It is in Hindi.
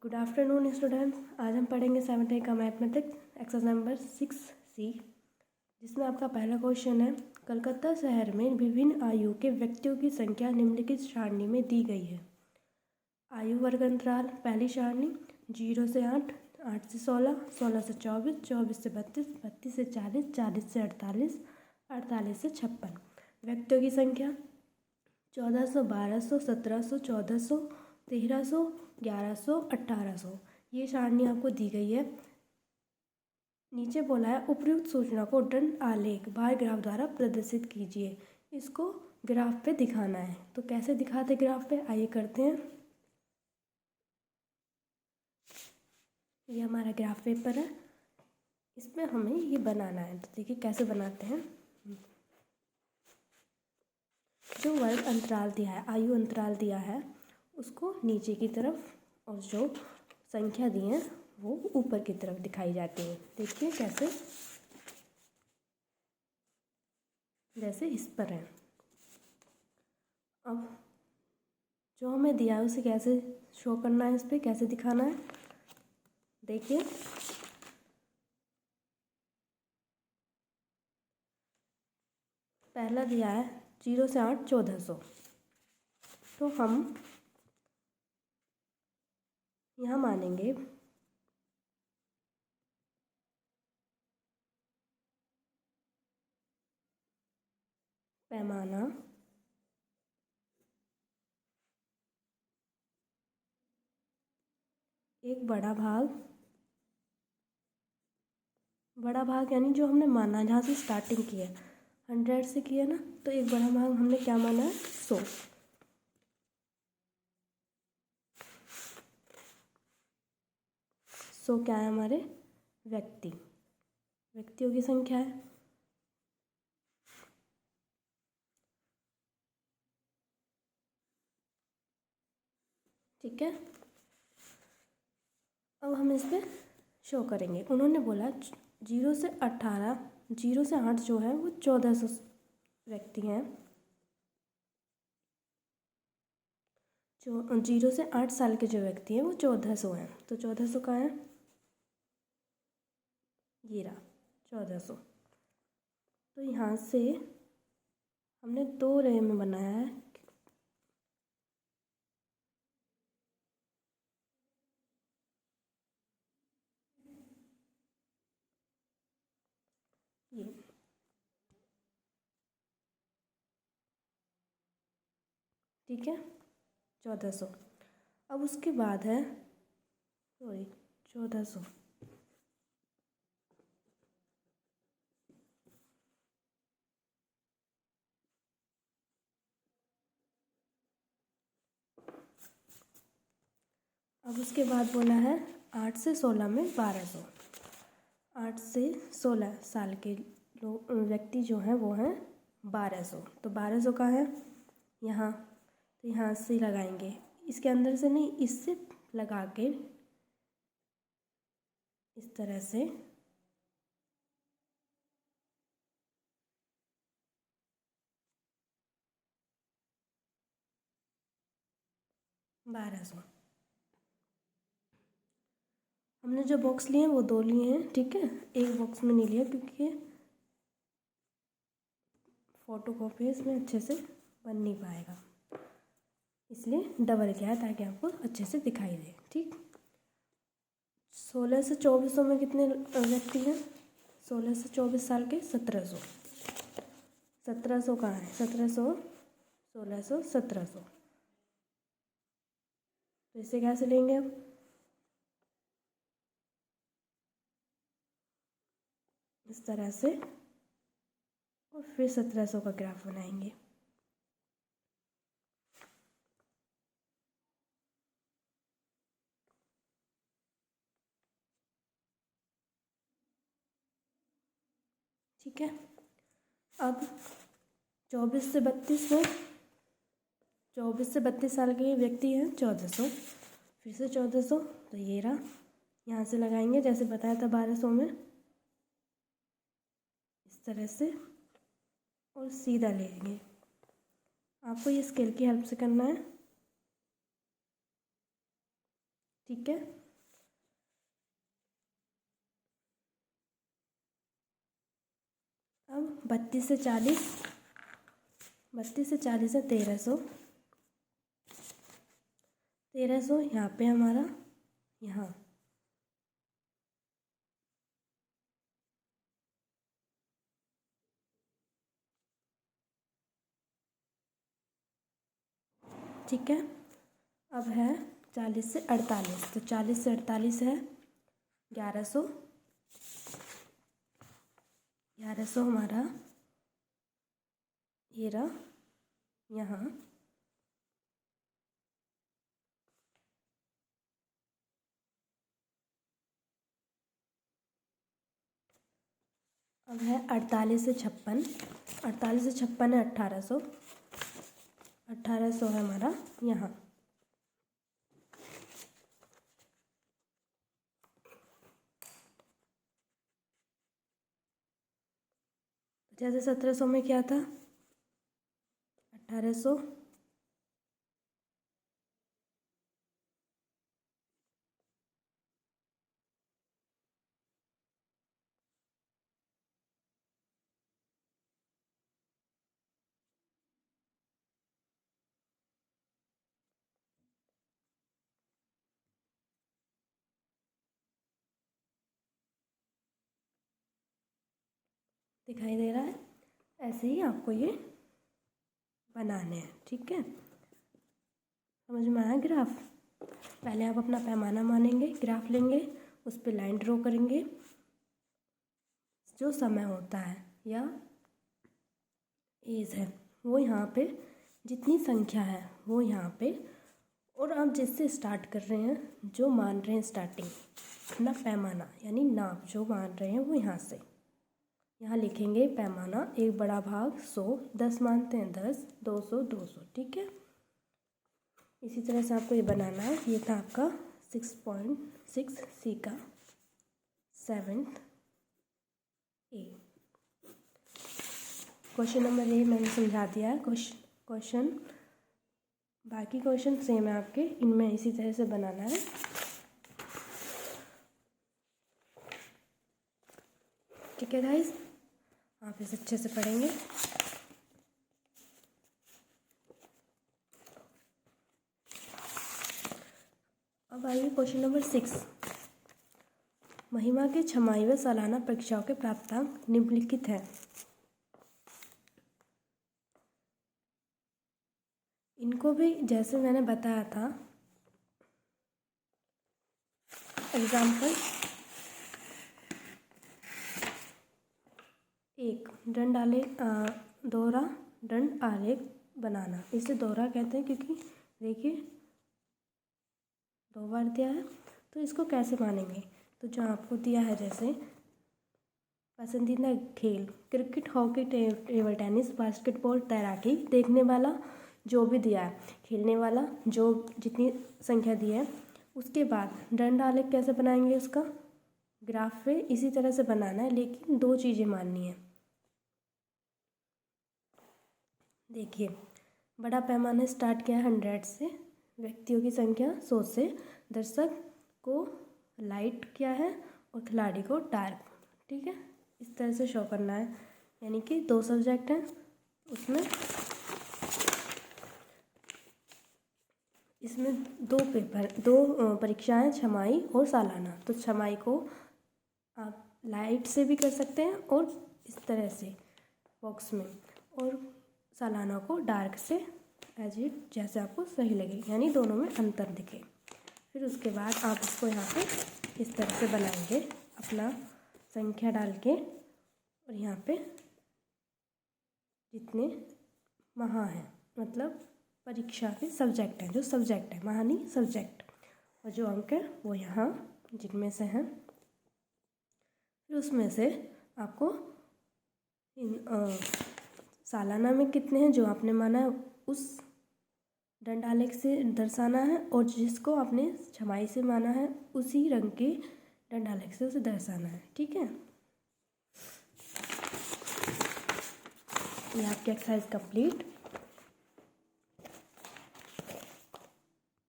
Good afternoon students. आज हम पढ़ेंगे 7th का मैथमेटिक्स एक्सरसाइज नंबर 6C, जिसमें आपका पहला क्वेश्चन है। कलकत्ता शहर में विभिन्न आयु के व्यक्तियों की संख्या निम्नलिखित सारणी में दी गई है। आयु वर्ग अंतराल, पहली सारणी 0 से 8, 8 से 16, 16 से 24, 24 से 32, 32 से 40, 40 से 48, 48 से 56। व्यक्तियों की संख्या 1400, 1200, 1700, 1400, 1300, 1100, 1800। ये सारणी आपको दी गई है। नीचे बोला है उपयुक्त सूचना को दंड आलेख बार ग्राफ द्वारा प्रदर्शित कीजिए। इसको ग्राफ पे दिखाना है। तो कैसे दिखाते ग्राफ पे, आइए करते हैं। ये हमारा ग्राफ पेपर है, इसमें हमें ये बनाना है। तो देखिए कैसे बनाते हैं। जो वर्ग अंतराल दिया है, आयु अंतराल दिया है, उसको नीचे की तरफ और जो संख्या दी है वो ऊपर की तरफ दिखाई जाती है। देखिए कैसे, जैसे इस पर है। अब जो हमें दिया है उसे कैसे शो करना है, इस पर कैसे दिखाना है। देखिए पहला दिया है 0 से 8, 1400। तो हम यहाँ मानेंगे पैमाना एक बड़ा भाग यानी जो हमने माना, जहाँ से स्टार्टिंग की है 100 से की है ना, तो एक बड़ा भाग हमने क्या माना है 100। 100 क्या है हमारे व्यक्तियों की संख्या है। ठीक है, अब हम इस पर शो करेंगे। उन्होंने बोला 0 से 18, 0 से 8 जो है वो 1400 व्यक्ति हैं। जो 0 से 8 साल के जो व्यक्ति हैं वो 1400 हैं। तो 1400 कहाँ है, ये रहा 1400। तो यहाँ से हमने 2 रे में बनाया है। ये ठीक है 1400। अब उसके बाद है 1400। अब उसके बाद बोला है 8 से 16 में 1200। 8 से 16 साल के लोग व्यक्ति जो हैं वो हैं 1200। तो 1200 का है यहाँ, तो यहाँ से लगाएंगे, इसके अंदर से नहीं, इससे लगा के इस तरह से 1200। हमने जो बॉक्स लिए हैं वो 2 लिए हैं, ठीक है। एक बॉक्स में नहीं लिया क्योंकि फोटो कॉपी इसमें अच्छे से बन नहीं पाएगा, इसलिए डबल किया है ताकि आपको अच्छे से दिखाई दे। ठीक, 16 से 2400 में कितने व्यक्ति हैं, 16 से 24 साल के 1700। 1700 कहाँ है, 1700, 1600, 1700। तो इसे कैसे लेंगे अब, इस तरह से, और फिर 1700 का ग्राफ बनाएंगे। ठीक है, अब 24 से 32 में, 24 से 32 साल के व्यक्ति हैं 1400, फिर से 1400। तो ये रहा, यहाँ से लगाएंगे जैसे बताया था 1200 में, इस तरह से, और सीधा लेंगे। आपको ये स्केल की हेल्प से करना है। ठीक है। अब 32 से 40 है 1300 यहाँ पे हमारा यहाँ ठीक है। अब है 40 से 48, तो 40 से 48 है 1100 हमारा ये रहा यहाँ। अब है 48 से 56, है 1800 है हमारा यहाँ। जैसे 1700 में क्या था 1800, दिखाई दे रहा है। ऐसे ही आपको ये बनाने हैं, ठीक है। समझ में आया ग्राफ? पहले आप अपना पैमाना मानेंगे, ग्राफ लेंगे, उस पर लाइन ड्रॉ करेंगे, जो समय होता है या एज है वो यहाँ पे, जितनी संख्या है वो यहाँ पे, और आप जिससे स्टार्ट कर रहे हैं, जो मान रहे हैं स्टार्टिंग, अपना पैमाना यानी नाप जो मान रहे हैं वो यहाँ से यहाँ लिखेंगे। पैमाना एक बड़ा भाग 100, 10 मानते हैं 10, 200, 200, ठीक है। इसी तरह से आपको ये बनाना है। ये था आपका 6.6 सी का 7th A. Question number A मैंने समझा दिया है। क्वेश्चन बाकी क्वेश्चन सेम है आपके, इनमें इसी तरह से बनाना है। ठीक है गाइस, आप इसे अच्छे से पढ़ेंगे। अब आइए क्वेश्चन नंबर 6। महिमा के छमाही व सालाना परीक्षाओं के प्राप्तांक निम्नलिखित हैं। इनको भी जैसे मैंने बताया था, एग्जाम्पल 1 दंड आलेख, दोहरा दंड आलेख बनाना। इसे दोहरा कहते हैं क्योंकि देखिए 2 बार दिया है। तो इसको कैसे मानेंगे, तो जो आपको दिया है, जैसे पसंदीदा खेल cricket, hockey, table tennis, basketball, तैराकी, देखने वाला जो भी दिया है, खेलने वाला जो जितनी संख्या दी है, उसके बाद दंड आलेख कैसे बनाएंगे, उसका ग्राफ पे इसी तरह से बनाना है, लेकिन 2 चीज़ें माननी है। देखिए बड़ा पैमाना स्टार्ट किया 100 से, व्यक्तियों की संख्या 100 से, दर्शक को लाइट क्या है और खिलाड़ी को डार्क, ठीक है। इस तरह से शो करना है, यानी कि 2 सब्जेक्ट हैं उसमें, इसमें 2 परीक्षाएं, छमाही और सालाना। तो छमाही को आप लाइट से भी कर सकते हैं और इस तरह से बॉक्स में, और सालाना को डार्क से, एज इट जैसे आपको सही लगे, यानी दोनों में अंतर दिखे। फिर उसके बाद आप इसको यहाँ पे इस तरह से बनाएंगे, अपना संख्या डाल के, और यहाँ पे जितने महा हैं, मतलब परीक्षा के सब्जेक्ट हैं, जो सब्जेक्ट है, महा नहीं सब्जेक्ट, और जो अंक है वो यहाँ जिनमें से हैं। फिर उसमें से आपको सालाना में कितने हैं जो आपने माना है उस दंड आलेख से दर्शाना है, और जिसको आपने छमाही से माना है उसी रंग के दंड आलेख से उसे दर्शाना है, ठीक है। ये आपकी एक्सरसाइज कंप्लीट।